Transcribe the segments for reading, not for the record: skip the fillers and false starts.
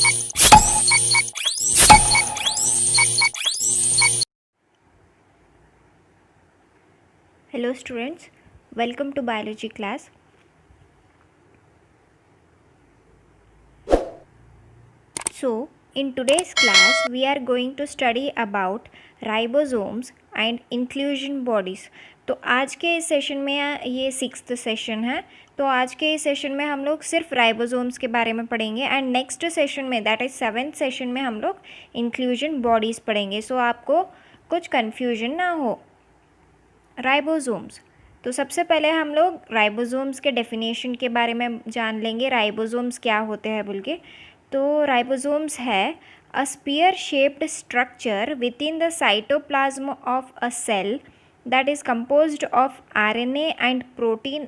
Hello students, welcome to biology class. So in today's class we are going to study about ribosomes and inclusion bodies. तो आज के इस session में ये 6th session है. तो आज के इस सेशन में हम लोग सिर्फ राइबोसोम्स के बारे में पढ़ेंगे एंड नेक्स्ट सेशन में दैट इज़ 7th सेशन में हम लोग इंक्लूजन बॉडीज़ पढ़ेंगे. सो आपको कुछ कन्फ्यूजन ना हो. राइबोसोम्स, तो सबसे पहले हम लोग राइबोसोम्स के डेफिनेशन के बारे में जान लेंगे. राइबोसोम्स क्या होते हैं बोल के. तो राइबोसोम्स है a sphere shaped structure within the cytoplasm of a cell that is composed of RNA and protein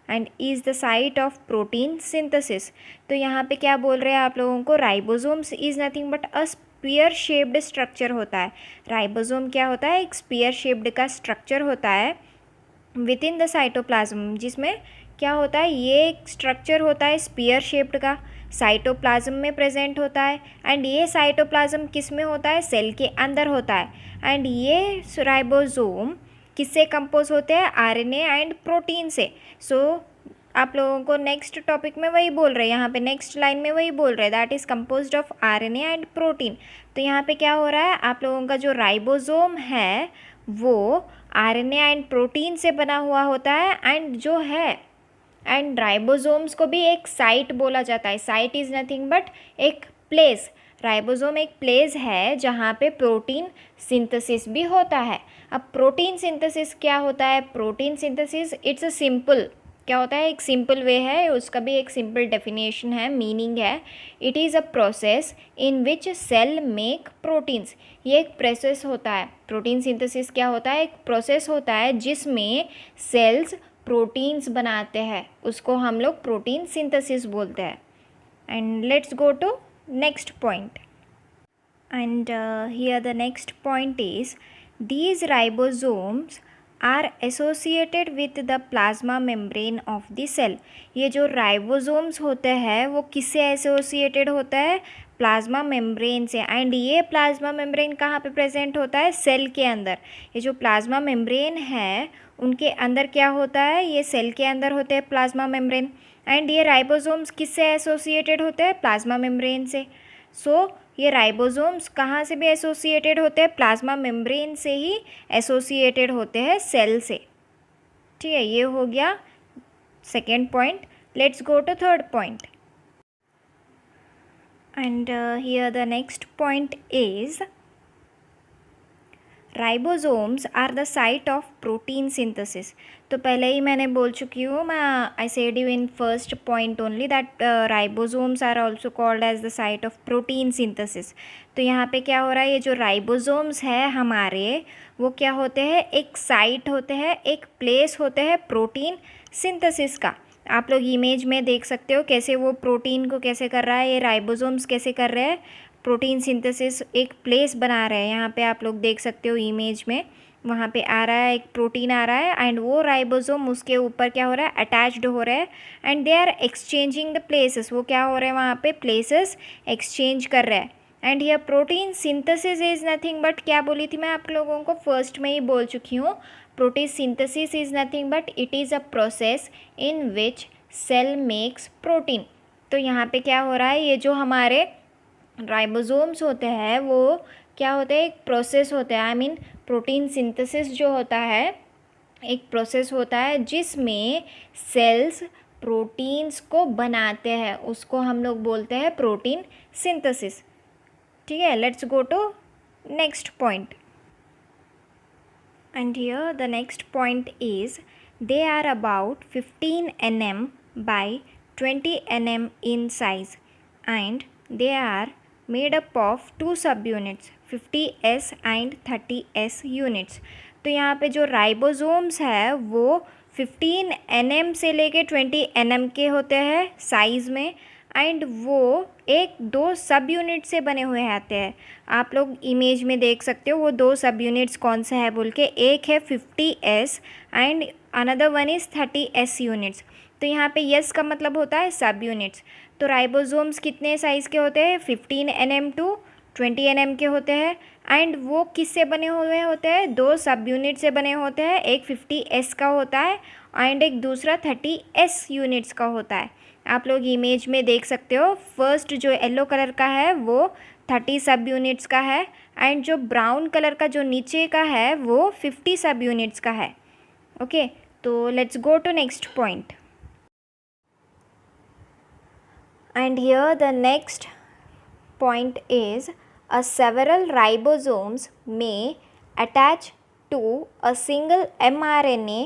and is the site of protein synthesis. तो यहाँ पे क्या बोल रहे हैं आप लोगों को, ribosomes is nothing but a sphere shaped structure होता है. राइबोसोम क्या होता है, एक स्फीयर शेप्ड का स्ट्रक्चर होता है विद इन द साइटोप्लाज्म, जिसमें क्या होता है, ये एक स्ट्रक्चर होता है स्फीयर शेप्ड का, साइटोप्लाज्म में प्रेजेंट होता है. एंड ये साइटोप्लाज्म किस में होता है, सेल के अंदर होता है. एंड ये राइबोसोम किससे कंपोज होते हैं, आरएनए एंड प्रोटीन से. सो आप लोगों को नेक्स्ट टॉपिक में वही बोल रहे हैं, यहाँ पे नेक्स्ट लाइन में वही बोल रहे हैं, that is composed of RNA and protein. तो यहाँ पे क्या हो रहा है, आप लोगों का जो राइबोसोम है वो आरएनए एंड प्रोटीन से बना हुआ होता है. एंड जो है एंड राइबोसोम्स को भी एक साइट बोला जाता है. साइट इज़ नथिंग बट एक प्लेस. राइबोसोम एक प्लेस है जहाँ पे प्रोटीन सिंथेसिस भी होता है. अब प्रोटीन सिंथेसिस क्या होता है, protein synthesis it's a simple, क्या होता है, एक सिंपल वे है, उसका भी एक सिंपल डेफिनेशन है, मीनिंग है. It is a process in which cell make proteins. ये एक प्रोसेस होता है. प्रोटीन सिंथेसिस क्या होता है, एक प्रोसेस होता है जिसमें सेल्स प्रोटीन्स बनाते हैं, उसको हम लोग प्रोटीन सिंथेसिस बोलते हैं. And let's go to next point. And here the next point is these ribosomes are associated with the plasma membrane of the cell. ये जो राइबोसोम्स होते हैं वो किससे एसोसिएटेड होता है, प्लाज्मा मेम्ब्रेन से. एंड ये प्लाज्मा मेम्ब्रेन कहाँ पे प्रेजेंट होता है, सेल के अंदर. ये जो प्लाज्मा मेम्ब्रेन है उनके अंदर क्या होता है, ये सेल के अंदर होते हैं प्लाज्मा मेम्ब्रेन. एंड ये राइबोसोम्स किससे एसोसिएटेड होते हैं, प्लाज्मा मेम्ब्रेन से. सो ये राइबोसोम्स कहाँ से भी एसोसिएटेड होते हैं, प्लाज्मा मेम्ब्रेन से ही एसोसिएटेड होते हैं सेल से. ठीक है, ये हो गया second point. Let's go to third point. And here the next point is ribosomes are the site of protein synthesis. तो पहले ही मैंने बोल चुकी हूँ, मैं I said you in first point only that ribosomes are also called as the site of protein synthesis. तो यहाँ पे क्या हो रहा है, ये जो राइबोसोम्स है हमारे वो क्या होते हैं, एक साइट होते हैं, एक प्लेस होते हैं प्रोटीन सिंथेसिस का. आप लोग इमेज में देख सकते हो कैसे वो प्रोटीन को कैसे कर रहा है, ये राइबोसोम्स कैसे कर रहे हैं, प्रोटीन सिंथेसिस एक प्लेस बना रहे हैं. यहाँ पे आप लोग देख सकते हो इमेज में, वहाँ पे आ रहा है एक प्रोटीन आ रहा है एंड वो राइबोसोम उसके ऊपर क्या हो रहा है, अटैच्ड हो रहा है. And they are exchanging the places, वो क्या हो रहे हैं वहाँ पे, प्लेसेस एक्सचेंज कर रहे हैं. एंड यह protein synthesis is nothing but, क्या बोली थी मैं आप लोगों को, फर्स्ट में ही बोल चुकी हूँ, protein synthesis is nothing but it is a process in which cell makes protein. तो यहाँ पे क्या हो रहा है, ये जो हमारे राइबोसोम्स होते हैं वो क्या होते हैं, एक प्रोसेस होता है. आई मीन प्रोटीन सिंथेसिस जो होता है एक प्रोसेस होता है जिसमें सेल्स प्रोटीन्स को बनाते हैं, उसको हम लोग बोलते हैं प्रोटीन सिंथेसिस. ठीक है, let's go to next point. And here the next point is they are about 15 nm by 20 nm in size and they are made up of two subunits 50s and 30s units. तो यहाँ पे जो ribosomes है वो 15 nm से लेके 20 nm के होते हैं साइज़ में. एंड वो एक दो सब यूनिट से बने हुए आते हैं. आप लोग इमेज में देख सकते हो वो दो सब यूनिट्स कौन सा है बोल के, एक है 50s and another one is 30s units. तो तो यहाँ पे यस का मतलब होता है सब यूनिट्स। तो राइबोसोम्स कितने साइज़ के होते हैं, 15 nm टू 20 nm के होते हैं। एंड वो किससे बने हुए होते हैं, 2 सब यूनिट से बने होते हैं। एक 50s का होता है एंड एक दूसरा 30s यूनिट्स का होता है। आप लोग इमेज में देख सकते हो, फर्स्ट जो येलो कलर का है वो 30 सब यूनिट्स का है एंड जो ब्राउन कलर का जो नीचे का है वो 50 सब यूनिट्स का है। ओके, तो let's go to next point. And here the next point is several ribosomes may attach to a single mRNA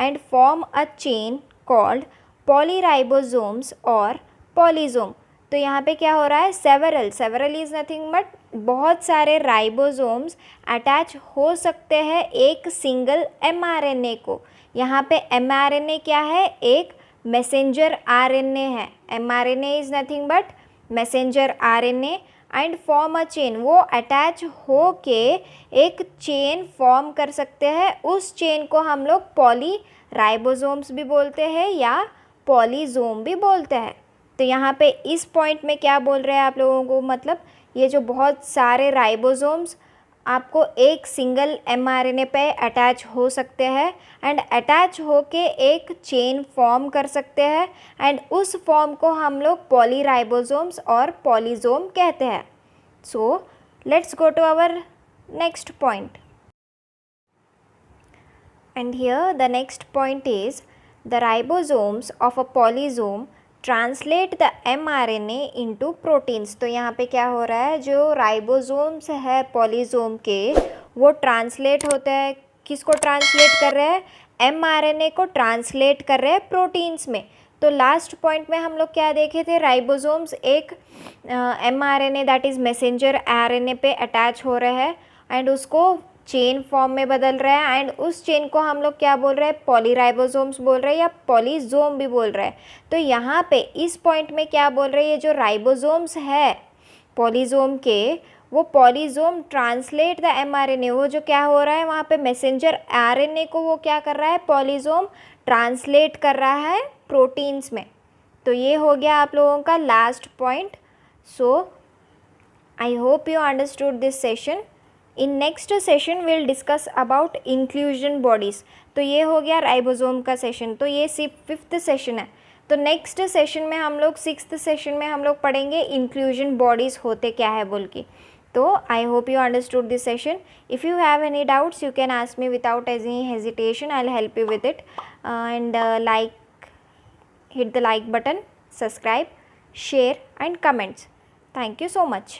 and form a chain called polyribosomes or polysome। तो यहाँ पे क्या हो रहा है, सेवरल इज़ नथिंग बट बहुत सारे ribosomes attach हो सकते हैं एक सिंगल mRNA को। यहाँ पे mRNA क्या है, एक मैसेंजर RNA है। mRNA is nothing but messenger RNA and form a chain, वो अटैच हो के एक चेन फॉर्म कर सकते हैं। उस चेन को हम लोग पॉली राइबोसोम्स भी बोलते हैं या पॉलीजोम भी बोलते हैं। तो यहाँ पे इस पॉइंट में क्या बोल रहे हैं आप लोगों को, मतलब ये जो बहुत सारे राइबोसोम्स आपको एक सिंगल mRNA पे अटैच हो सकते हैं एंड अटैच होके एक चेन फॉर्म कर सकते हैं एंड उस फॉर्म को हम लोग पॉलीराइबोसोम्स और पॉलीजोम कहते हैं। So let's go to our next point. And here the next point is the ribosomes of a polysome translate the mRNA into proteins. तो यहाँ पे क्या हो रहा है, जो राइबोसोम्स है पॉलीजोम के वो ट्रांसलेट होते हैं, किसको ट्रांसलेट कर रहे हैं, mRNA को ट्रांसलेट कर रहे हैं प्रोटीन्स में। तो लास्ट पॉइंट में हम लोग क्या देखे थे, राइबोसोम्स एक mRNA that is messenger RNA पे अटैच हो रहे हैं एंड उसको चेन फॉर्म में बदल रहा है एंड उस चेन को हम लोग क्या बोल रहे हैं, पॉलीराइबोसोम्स बोल रहे हैं या पॉलीजोम भी बोल रहे हैं। तो यहाँ पे इस पॉइंट में क्या बोल रहे हैं, ये जो राइबोसोम्स है पॉलीजोम के, वो पॉलीजोम ट्रांसलेट द mRNA, वो जो क्या हो रहा है वहाँ पे मैसेंजर RNA को वो क्या कर रहा है, पॉलीजोम ट्रांसलेट कर रहा है प्रोटीन्स में। तो ये हो गया आप लोगों का last point. So I hope you understood this session. In next session will discuss about inclusion bodies. तो ये हो गया राइबोसोम का सेशन, तो ये सिर्फ 5th सेशन है। तो नेक्स्ट सेशन में हम लोग 6th सेशन में हम लोग पढ़ेंगे इंक्लूजन बॉडीज़ होते क्या है बोल के। तो I hope you understood this session. If you have any doubts you can ask me without any hesitation, I will help you with it. And like, hit the like button, subscribe, share and comments. Thank you so much.